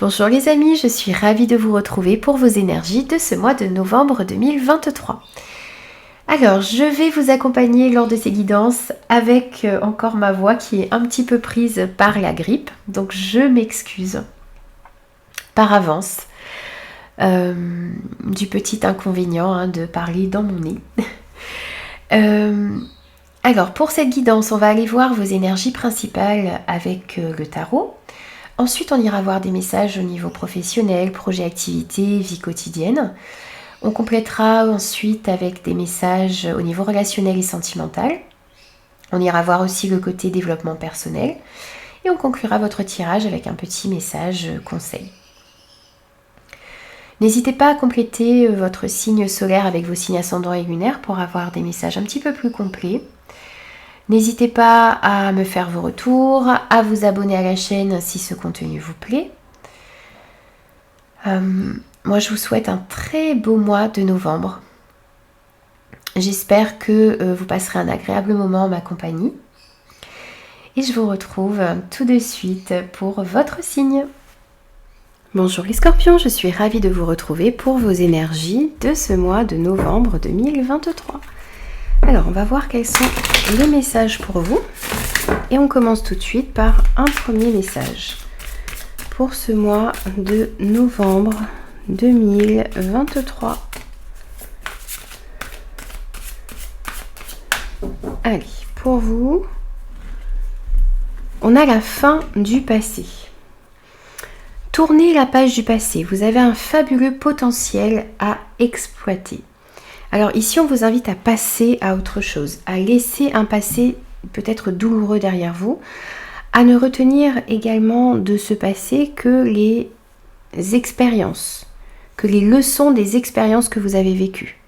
Bonjour les amis, je suis ravie de vous retrouver pour vos énergies de ce mois de novembre 2023. Alors, je vais vous accompagner lors de ces guidances avec encore ma voix qui est un petit peu prise par la grippe. Donc, je m'excuse par avance du petit inconvénient de parler dans mon nez. Alors, pour cette guidance, on va aller voir vos énergies principales avec le tarot. Ensuite, on ira voir des messages au niveau professionnel, projet, activité, vie quotidienne. On complétera ensuite avec des messages au niveau relationnel et sentimental. On ira voir aussi le côté développement personnel. Et on conclura votre tirage avec un petit message conseil. N'hésitez pas à compléter votre signe solaire avec vos signes ascendants et lunaires pour avoir des messages un petit peu plus complets. N'hésitez pas à me faire vos retours, à vous abonner à la chaîne si ce contenu vous plaît. Moi, je vous souhaite un très beau mois de novembre. J'espère que vous passerez un agréable moment en ma compagnie. Et je vous retrouve tout de suite pour votre signe. Bonjour les scorpions, je suis ravie de vous retrouver pour vos énergies de ce mois de novembre 2023. Alors, on va voir quels sont les messages pour vous. Et on commence tout de suite par un premier message pour ce mois de novembre 2023. Allez, pour vous, on a la fin du passé. Tournez la page du passé. Vous avez un fabuleux potentiel à exploiter. Alors ici, on vous invite à passer à autre chose, à laisser un passé peut-être douloureux derrière vous, à ne retenir également de ce passé que les expériences, que les leçons des expériences que vous avez vécues.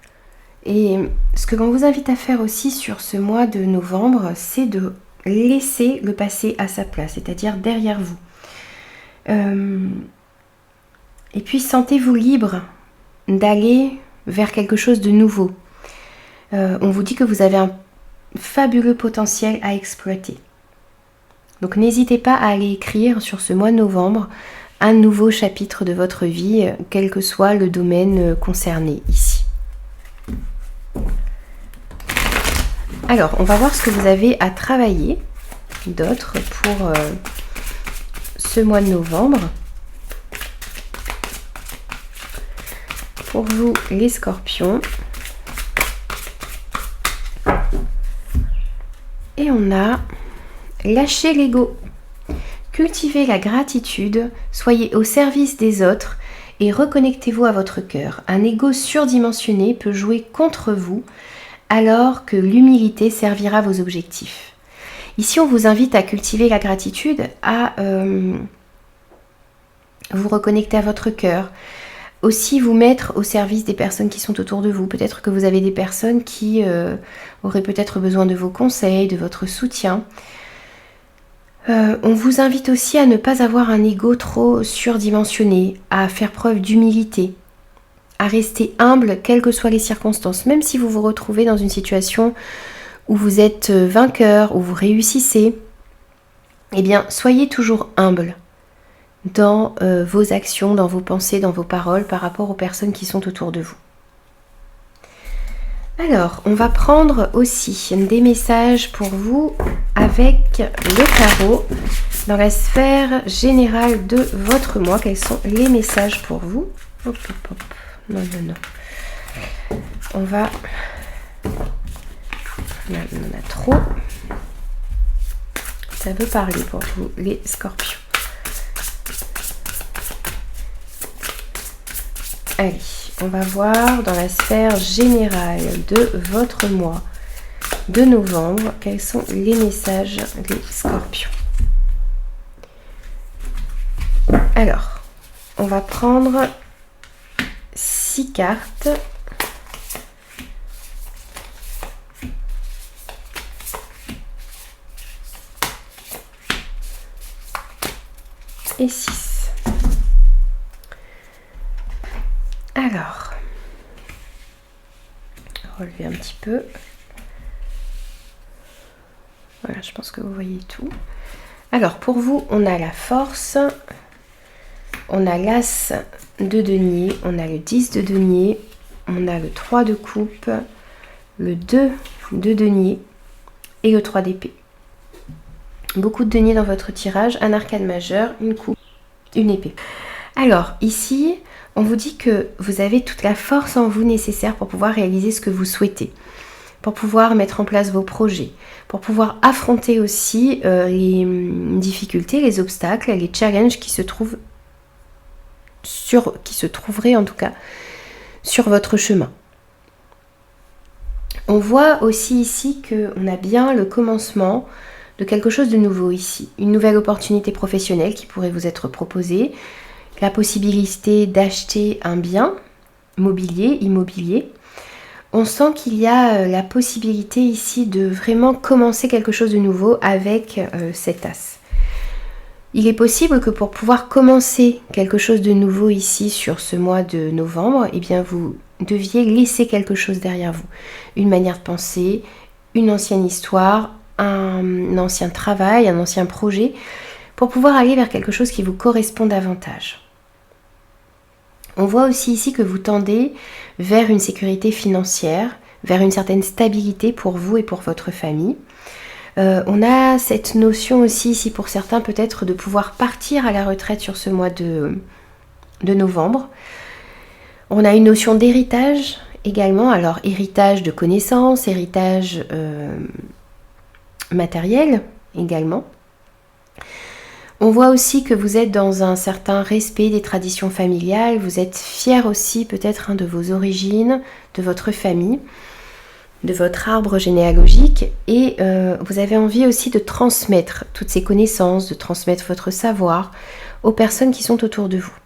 Et ce que l'on vous invite à faire aussi sur ce mois de novembre, c'est de laisser le passé à sa place, c'est-à-dire derrière vous. Et puis sentez-vous libre d'aller vers quelque chose de nouveau. On vous dit que vous avez un fabuleux potentiel à exploiter. Donc n'hésitez pas à aller écrire sur ce mois de novembre un nouveau chapitre de votre vie, quel que soit le domaine concerné ici. Alors, on va voir ce que vous avez à travailler d'autre pour ce mois de novembre. Pour vous, les scorpions. Et on a lâché l'ego. Cultivez la gratitude, soyez au service des autres et reconnectez-vous à votre cœur. Un ego surdimensionné peut jouer contre vous alors que l'humilité servira vos objectifs. Ici, on vous invite à cultiver la gratitude, à vous reconnecter à votre cœur. Aussi vous mettre au service des personnes qui sont autour de vous. Peut-être que vous avez des personnes qui auraient peut-être besoin de vos conseils, de votre soutien. On vous invite aussi à ne pas avoir un ego trop surdimensionné, à faire preuve d'humilité, à rester humble quelles que soient les circonstances. Même si vous vous retrouvez dans une situation où vous êtes vainqueur, où vous réussissez, eh bien soyez toujours humble dans vos actions, dans vos pensées, dans vos paroles par rapport aux personnes qui sont autour de vous. Alors, on va prendre aussi des messages pour vous avec le tarot dans la sphère générale de votre mois. Quels sont les messages pour vous? Hop, hop, hop. Non, non, non. On va... Là, on en a trop. Ça veut parler pour vous, les scorpions. Allez, on va voir dans la sphère générale de votre mois de novembre, quels sont les messages des scorpions. Alors, on va prendre 6 cartes. Et 6. Alors, relever un petit peu. Voilà, je pense que vous voyez tout. Alors, pour vous, on a la force, On a l'As de denier, on a le 10 de denier, on a le 3 de coupe, le 2 de denier et le 3 d'épée. Beaucoup de deniers dans votre tirage, un arcane majeur, une coupe, une épée. Alors ici, on vous dit que vous avez toute la force en vous nécessaire pour pouvoir réaliser ce que vous souhaitez, pour pouvoir mettre en place vos projets, pour pouvoir affronter aussi les difficultés, les obstacles, les challenges qui se trouveraient en tout cas sur votre chemin. On voit aussi ici qu'on a bien le commencement de quelque chose de nouveau ici. Une nouvelle opportunité professionnelle qui pourrait vous être proposée, la possibilité d'acheter un bien immobilier. On sent qu'il y a la possibilité ici de vraiment commencer quelque chose de nouveau avec cet As. Il est possible que pour pouvoir commencer quelque chose de nouveau ici sur ce mois de novembre, eh bien vous deviez laisser quelque chose derrière vous. Une manière de penser, une ancienne histoire, un ancien travail, un ancien projet, pour pouvoir aller vers quelque chose qui vous correspond davantage. On voit aussi ici que vous tendez vers une sécurité financière, vers une certaine stabilité pour vous et pour votre famille. On a cette notion aussi ici pour certains peut-être de pouvoir partir à la retraite sur ce mois de novembre. On a une notion d'héritage également, alors héritage de connaissances, héritage matériel également. On voit aussi que vous êtes dans un certain respect des traditions familiales, vous êtes fier aussi peut-être de vos origines, de votre famille, de votre arbre généalogique et vous avez envie aussi de transmettre toutes ces connaissances, de transmettre votre savoir aux personnes qui sont autour de vous.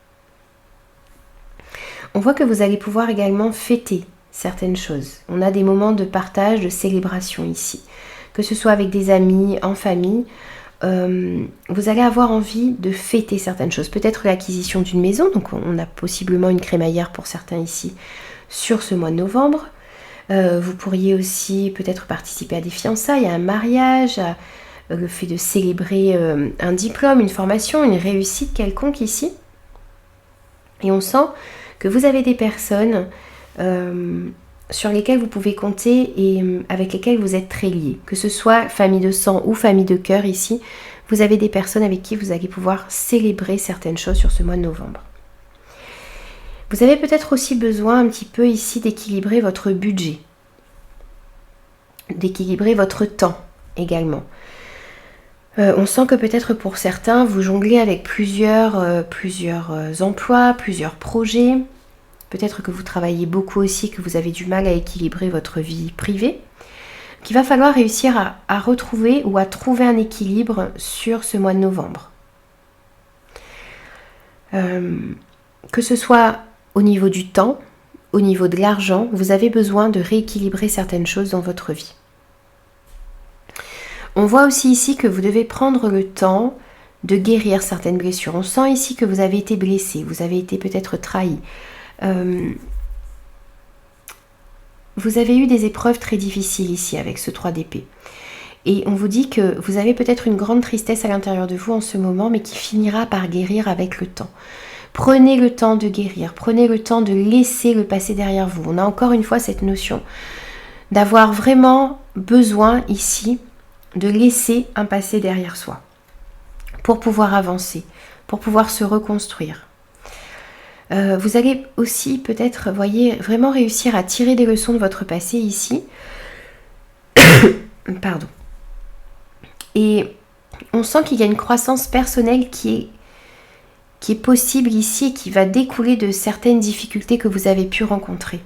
On voit que vous allez pouvoir également fêter certaines choses. On a des moments de partage, de célébration ici, que ce soit avec des amis, en famille. Vous allez avoir envie de fêter certaines choses. Peut-être l'acquisition d'une maison, donc on a possiblement une crémaillère pour certains ici sur ce mois de novembre. Vous pourriez aussi peut-être participer à des fiançailles, à un mariage, à le fait de célébrer un diplôme, une formation, une réussite quelconque ici. Et on sent que vous avez des personnes sur lesquelles vous pouvez compter et avec lesquelles vous êtes très liés. Que ce soit famille de sang ou famille de cœur ici, vous avez des personnes avec qui vous allez pouvoir célébrer certaines choses sur ce mois de novembre. Vous avez peut-être aussi besoin un petit peu ici d'équilibrer votre budget, d'équilibrer votre temps également. On sent que peut-être pour certains, vous jonglez avec plusieurs emplois, plusieurs projets. Peut-être que vous travaillez beaucoup aussi, que vous avez du mal à équilibrer votre vie privée. Qu'il va falloir réussir à retrouver ou à trouver un équilibre sur ce mois de novembre. Que ce soit au niveau du temps, au niveau de l'argent, vous avez besoin de rééquilibrer certaines choses dans votre vie. On voit aussi ici que vous devez prendre le temps de guérir certaines blessures. On sent ici que vous avez été blessé, vous avez été peut-être trahi. Vous avez eu des épreuves très difficiles ici avec ce 3 d'épée. Et on vous dit que vous avez peut-être une grande tristesse à l'intérieur de vous en ce moment, mais qui finira par guérir avec le temps. Prenez le temps de guérir, prenez le temps de laisser le passé derrière vous. On a encore une fois cette notion d'avoir vraiment besoin ici de laisser un passé derrière soi pour pouvoir avancer, pour pouvoir se reconstruire. Vous allez aussi peut-être, voyez, vraiment réussir à tirer des leçons de votre passé ici. Pardon. Et on sent qu'il y a une croissance personnelle qui est possible ici et qui va découler de certaines difficultés que vous avez pu rencontrer.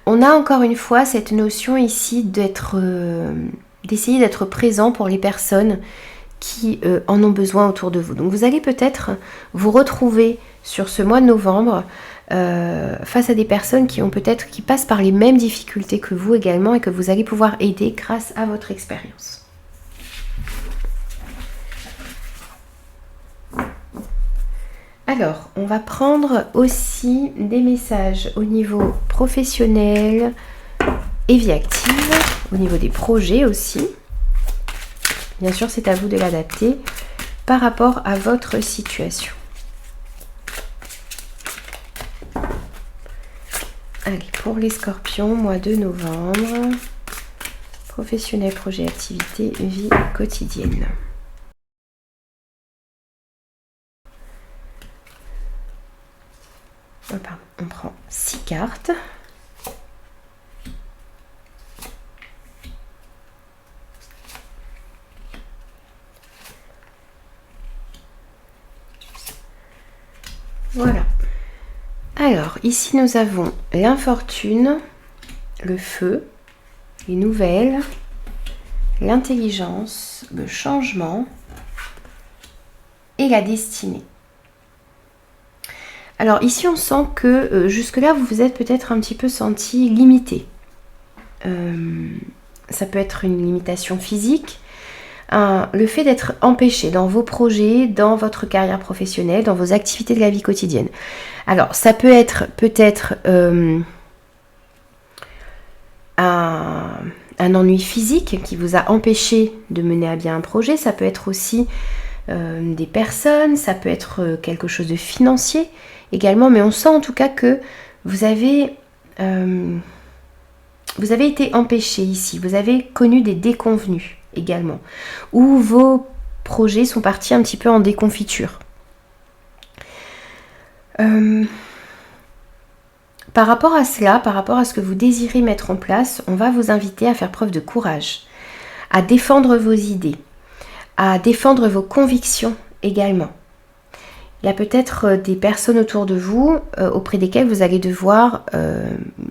On a encore une fois cette notion ici d'essayer d'être présent pour les personnes qui en ont besoin autour de vous. Donc vous allez peut-être vous retrouver sur ce mois de novembre face à des personnes qui passent par les mêmes difficultés que vous également et que vous allez pouvoir aider grâce à votre expérience. Alors, on va prendre aussi des messages au niveau professionnel et vie active, au niveau des projets aussi. Bien sûr, c'est à vous de l'adapter par rapport à votre situation. Allez, pour les scorpions, mois de novembre, professionnel, projet, activité, vie quotidienne. Oh, pardon, on prend 6 cartes. Voilà. Alors, ici nous avons l'infortune, le feu, les nouvelles, l'intelligence, le changement et la destinée. Alors ici on sent que jusque-là vous vous êtes peut-être un petit peu senti limité. Ça peut être une limitation physique, le fait d'être empêché dans vos projets, dans votre carrière professionnelle, dans vos activités de la vie quotidienne. Alors ça peut être peut-être un ennui physique qui vous a empêché de mener à bien un projet, ça peut être aussi des personnes, ça peut être quelque chose de financier également, mais on sent en tout cas que vous avez été empêché ici, vous avez connu des déconvenues également, où vos projets sont partis un petit peu en déconfiture. Par rapport à cela, par rapport à ce que vous désirez mettre en place, on va vous inviter à faire preuve de courage, à défendre vos idées, à défendre vos convictions également. Il y a peut-être des personnes autour de vous auprès desquelles vous allez devoir,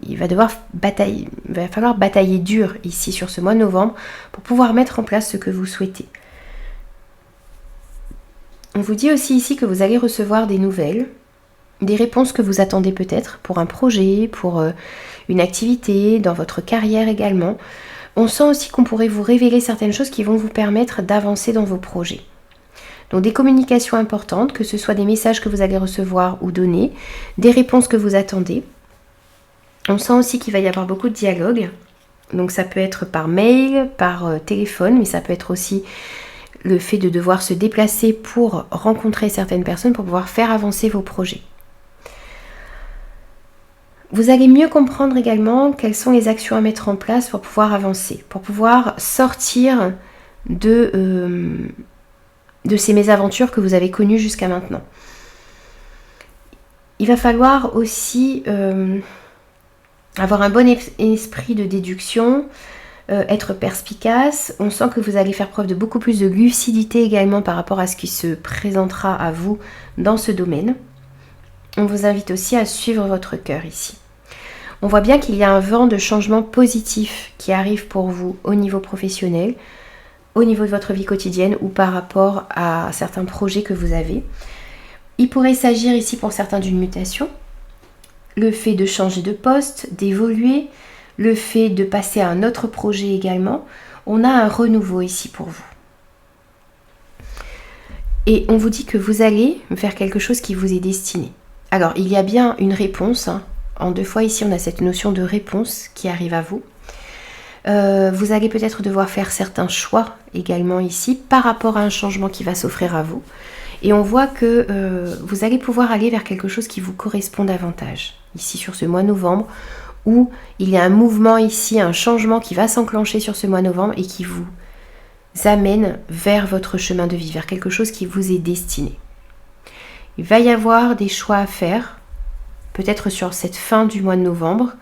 il va falloir batailler dur ici sur ce mois de novembre pour pouvoir mettre en place ce que vous souhaitez. On vous dit aussi ici que vous allez recevoir des nouvelles, des réponses que vous attendez peut-être pour un projet, pour une activité, dans votre carrière également. On sent aussi qu'on pourrait vous révéler certaines choses qui vont vous permettre d'avancer dans vos projets. Donc des communications importantes, que ce soit des messages que vous allez recevoir ou donner, des réponses que vous attendez. On sent aussi qu'il va y avoir beaucoup de dialogue. Donc ça peut être par mail, par téléphone, mais ça peut être aussi le fait de devoir se déplacer pour rencontrer certaines personnes pour pouvoir faire avancer vos projets. Vous allez mieux comprendre également quelles sont les actions à mettre en place pour pouvoir avancer, pour pouvoir sortir de ces mésaventures que vous avez connues jusqu'à maintenant. Il va falloir aussi avoir un bon esprit de déduction, être perspicace. On sent que vous allez faire preuve de beaucoup plus de lucidité également par rapport à ce qui se présentera à vous dans ce domaine. On vous invite aussi à suivre votre cœur ici. On voit bien qu'il y a un vent de changement positif qui arrive pour vous au niveau professionnel, au niveau de votre vie quotidienne ou par rapport à certains projets que vous avez. Il pourrait s'agir ici pour certains d'une mutation, le fait de changer de poste, d'évoluer, le fait de passer à un autre projet également. On a un renouveau ici pour vous. Et on vous dit que vous allez faire quelque chose qui vous est destiné. Alors, il y a bien une réponse. En 2 fois ici, on a cette notion de réponse qui arrive à vous. Vous allez peut-être devoir faire certains choix également ici par rapport à un changement qui va s'offrir à vous. Et on voit que vous allez pouvoir aller vers quelque chose qui vous correspond davantage. Ici sur ce mois de novembre, où il y a un mouvement ici, un changement qui va s'enclencher sur ce mois de novembre et qui vous amène vers votre chemin de vie, vers quelque chose qui vous est destiné. Il va y avoir des choix à faire, peut-être sur cette fin du mois de novembre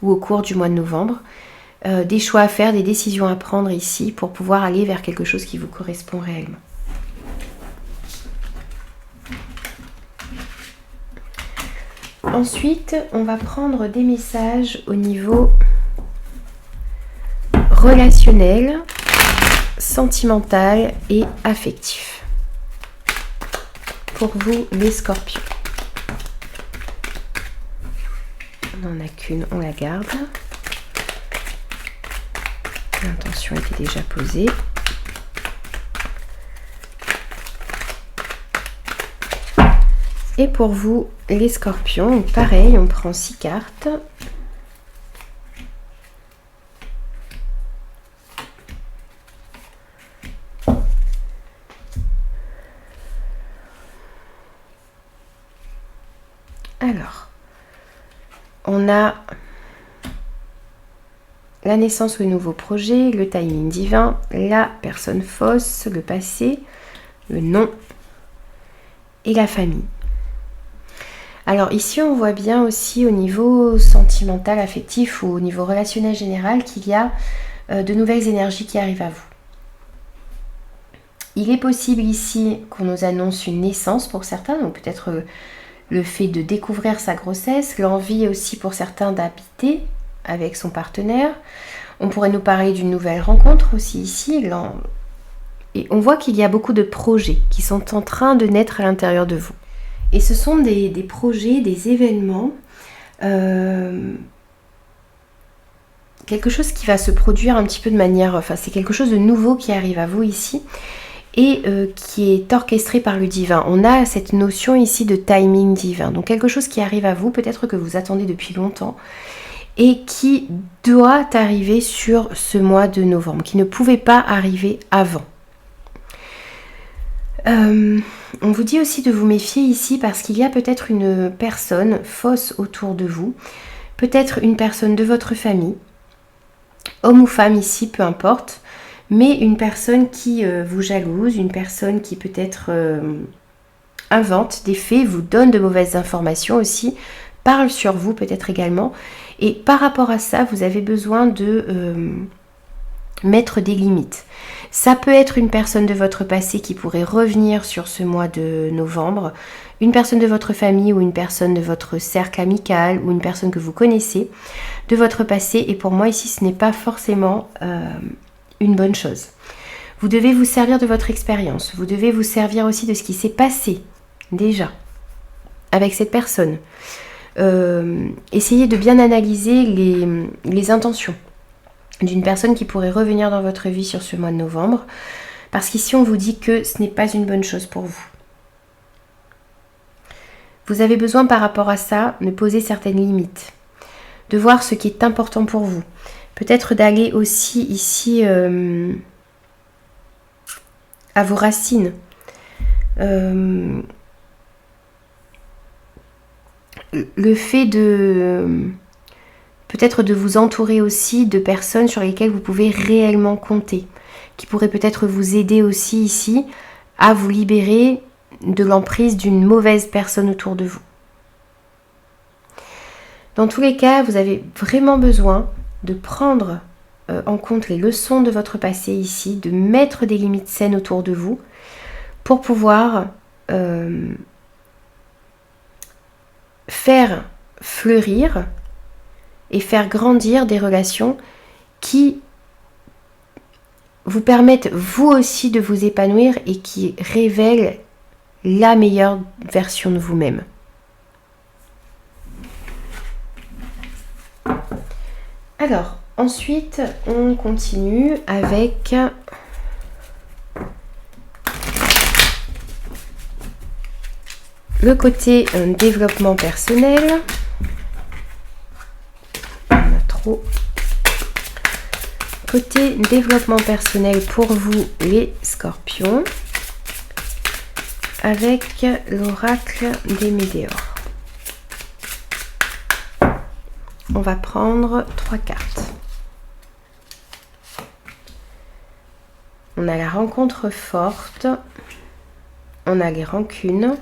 ou au cours du mois de novembre. Des choix à faire, des décisions à prendre ici pour pouvoir aller vers quelque chose qui vous correspond réellement. Ensuite, on va prendre des messages au niveau relationnel, sentimental et affectif. Pour vous, les scorpions. On n'en a qu'une, on la garde. L'intention était déjà posée. Et pour vous, les scorpions, pareil, on prend 6 cartes. Alors, on a la naissance ou le nouveau projet, le timing divin, la personne fausse, le passé, le non et la famille. Alors ici, on voit bien aussi au niveau sentimental, affectif ou au niveau relationnel général qu'il y a de nouvelles énergies qui arrivent à vous. Il est possible ici qu'on nous annonce une naissance pour certains, donc peut-être le fait de découvrir sa grossesse, l'envie aussi pour certains d'habiter avec son partenaire. On pourrait nous parler d'une nouvelle rencontre aussi ici. Et on voit qu'il y a beaucoup de projets qui sont en train de naître à l'intérieur de vous. Et ce sont des projets, des événements, quelque chose qui va se produire un petit peu de manière... Enfin, c'est quelque chose de nouveau qui arrive à vous ici et qui est orchestré par le divin. On a cette notion ici de timing divin. Donc quelque chose qui arrive à vous, peut-être que vous attendez depuis longtemps, et qui doit arriver sur ce mois de novembre, qui ne pouvait pas arriver avant. On vous dit aussi de vous méfier ici parce qu'il y a peut-être une personne fausse autour de vous, peut-être une personne de votre famille, homme ou femme ici, peu importe, mais une personne qui vous jalouse, une personne qui peut-être invente des faits, vous donne de mauvaises informations aussi, parle sur vous peut-être également. Et par rapport à ça, vous avez besoin de mettre des limites. Ça peut être une personne de votre passé qui pourrait revenir sur ce mois de novembre, une personne de votre famille ou une personne de votre cercle amical ou une personne que vous connaissez de votre passé. Et pour moi ici, ce n'est pas forcément une bonne chose. Vous devez vous servir de votre expérience. Vous devez vous servir aussi de ce qui s'est passé déjà avec cette personne. Essayez de bien analyser les intentions d'une personne qui pourrait revenir dans votre vie sur ce mois de novembre, parce qu'ici on vous dit que ce n'est pas une bonne chose pour vous. Vous avez besoin par rapport à ça de poser certaines limites, de voir ce qui est important pour vous, peut-être d'aller aussi ici à vos racines, le fait de peut-être de vous entourer aussi de personnes sur lesquelles vous pouvez réellement compter, qui pourraient peut-être vous aider aussi ici à vous libérer de l'emprise d'une mauvaise personne autour de vous. Dans tous les cas, vous avez vraiment besoin de prendre en compte les leçons de votre passé ici, de mettre des limites saines autour de vous pour pouvoir faire fleurir et faire grandir des relations qui vous permettent vous aussi de vous épanouir et qui révèlent la meilleure version de vous-même. Alors, ensuite, on continue avec le côté développement personnel. Côté développement personnel pour vous les scorpions avec l'oracle des météores. On va prendre 3 cartes. On a la rencontre forte, on a les rancunes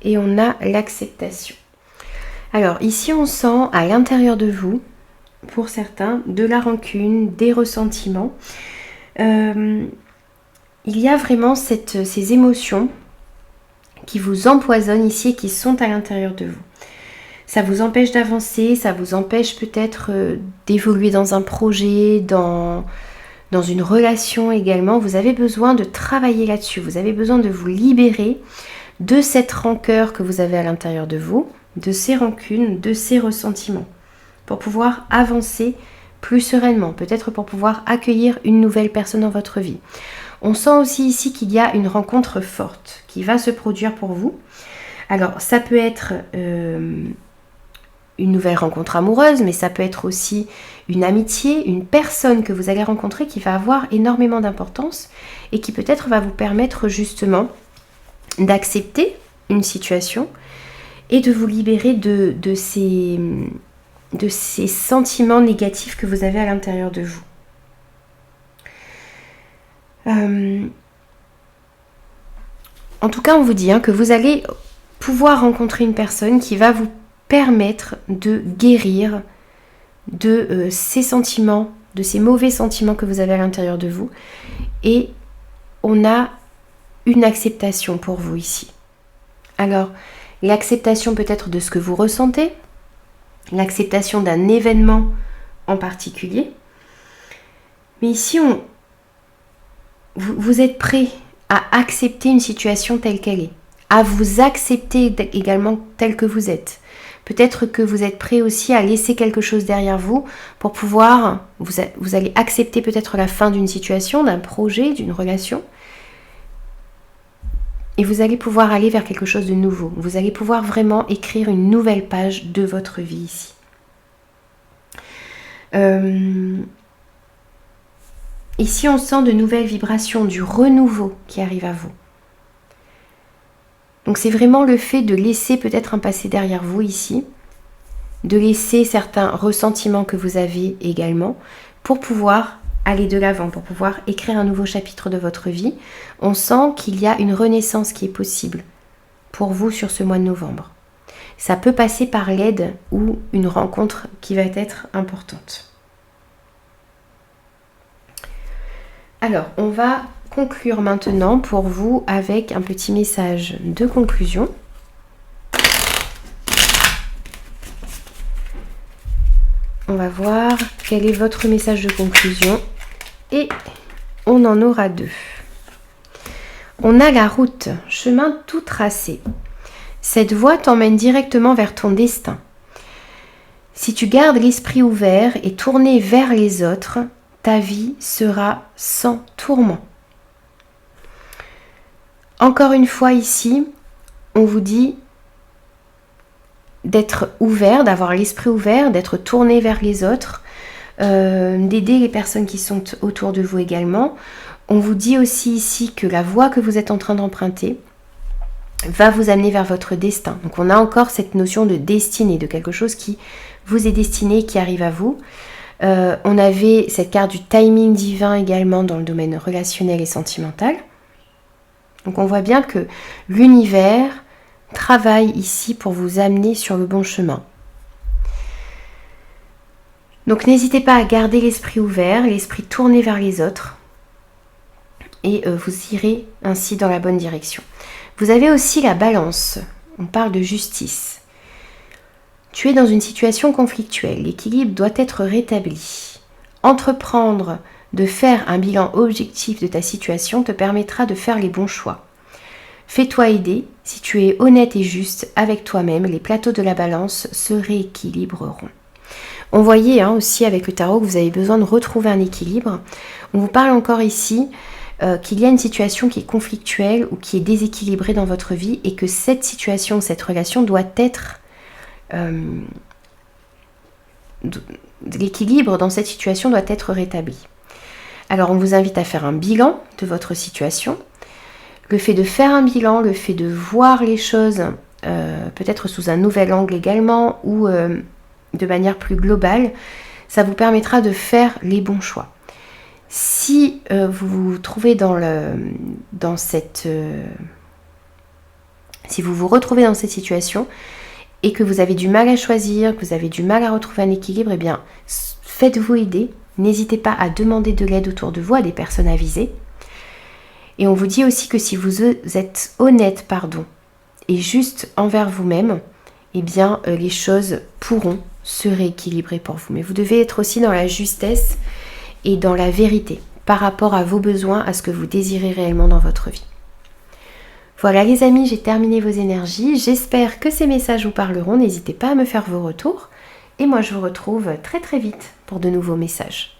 et on a l'acceptation. Alors ici on sent à l'intérieur de vous, pour certains, de la rancune, des ressentiments. Il y a vraiment ces émotions qui vous empoisonnent ici et qui sont à l'intérieur de vous. Ça vous empêche d'avancer, ça vous empêche peut-être d'évoluer dans un projet, dans une relation également. Vous avez besoin de travailler là-dessus, vous avez besoin de vous libérer de cette rancœur que vous avez à l'intérieur de vous, de ces rancunes, de ces ressentiments, pour pouvoir avancer plus sereinement, peut-être pour pouvoir accueillir une nouvelle personne dans votre vie. On sent aussi ici qu'il y a une rencontre forte qui va se produire pour vous. Alors ça peut être une nouvelle rencontre amoureuse, mais ça peut être aussi une amitié, une personne que vous allez rencontrer qui va avoir énormément d'importance et qui peut-être va vous permettre justement d'accepter une situation et de vous libérer de ces sentiments négatifs que vous avez à l'intérieur de vous. En tout cas, on vous dit que vous allez pouvoir rencontrer une personne qui va vous permettre de guérir de ces sentiments, de ces mauvais sentiments que vous avez à l'intérieur de vous. Et on a une acceptation pour vous ici. Alors, l'acceptation peut-être de ce que vous ressentez, l'acceptation d'un événement en particulier. Mais ici, vous êtes prêt à accepter une situation telle qu'elle est, à vous accepter également tel que vous êtes. Peut-être que vous êtes prêt aussi à laisser quelque chose derrière vous pour pouvoir, vous allez accepter peut-être la fin d'une situation, d'un projet, d'une relation. Et vous allez pouvoir aller vers quelque chose de nouveau. Vous allez pouvoir vraiment écrire une nouvelle page de votre vie ici. Ici, on sent de nouvelles vibrations, du renouveau qui arrive à vous. Donc c'est vraiment le fait de laisser peut-être un passé derrière vous ici, de laisser certains ressentiments que vous avez également pour pouvoir aller de l'avant, pour pouvoir écrire un nouveau chapitre de votre vie. On sent qu'il y a une renaissance qui est possible pour vous sur ce mois de novembre. Ça peut passer par l'aide ou une rencontre qui va être importante. Alors, on va conclure maintenant pour vous avec un petit message de conclusion. On va voir quel est votre message de conclusion et on en aura 2. On a la route, chemin tout tracé. Cette voie t'emmène directement vers ton destin. Si tu gardes l'esprit ouvert et tourné vers les autres, ta vie sera sans tourment. Encore une fois ici, on vous dit d'être ouvert, d'avoir l'esprit ouvert, d'être tourné vers les autres, d'aider les personnes qui sont autour de vous également. On vous dit aussi ici que la voie que vous êtes en train d'emprunter va vous amener vers votre destin. Donc on a encore cette notion de destinée, de quelque chose qui vous est destiné, qui arrive à vous. On avait cette carte du timing divin également dans le domaine relationnel et sentimental. Donc on voit bien que l'univers travaille ici pour vous amener sur le bon chemin. Donc n'hésitez pas à garder l'esprit ouvert, l'esprit tourné vers les autres et vous irez ainsi dans la bonne direction. Vous avez aussi la balance, on parle de justice. Tu es dans une situation conflictuelle, l'équilibre doit être rétabli. Entreprendre de faire un bilan objectif de ta situation te permettra de faire les bons choix. Fais-toi aider, si tu es honnête et juste avec toi-même, les plateaux de la balance se rééquilibreront. On voyait aussi avec le tarot que vous avez besoin de retrouver un équilibre. On vous parle encore ici qu'il y a une situation qui est conflictuelle ou qui est déséquilibrée dans votre vie et que cette situation, cette relation doit être... l'équilibre dans cette situation doit être rétabli. Alors on vous invite à faire un bilan de votre situation. Le fait de faire un bilan, le fait de voir les choses peut-être sous un nouvel angle également ou de manière plus globale, ça vous permettra de faire les bons choix. Si vous vous trouvez si vous vous retrouvez dans cette situation et que vous avez du mal à choisir, que vous avez du mal à retrouver un équilibre, eh bien faites-vous aider. N'hésitez pas à demander de l'aide autour de vous à des personnes avisées. Et on vous dit aussi que si vous êtes honnête, et juste envers vous-même, eh bien les choses pourront se rééquilibrer pour vous. Mais vous devez être aussi dans la justesse et dans la vérité par rapport à vos besoins, à ce que vous désirez réellement dans votre vie. Voilà les amis, j'ai terminé vos énergies. J'espère que ces messages vous parleront. N'hésitez pas à me faire vos retours. Et moi je vous retrouve très très vite pour de nouveaux messages.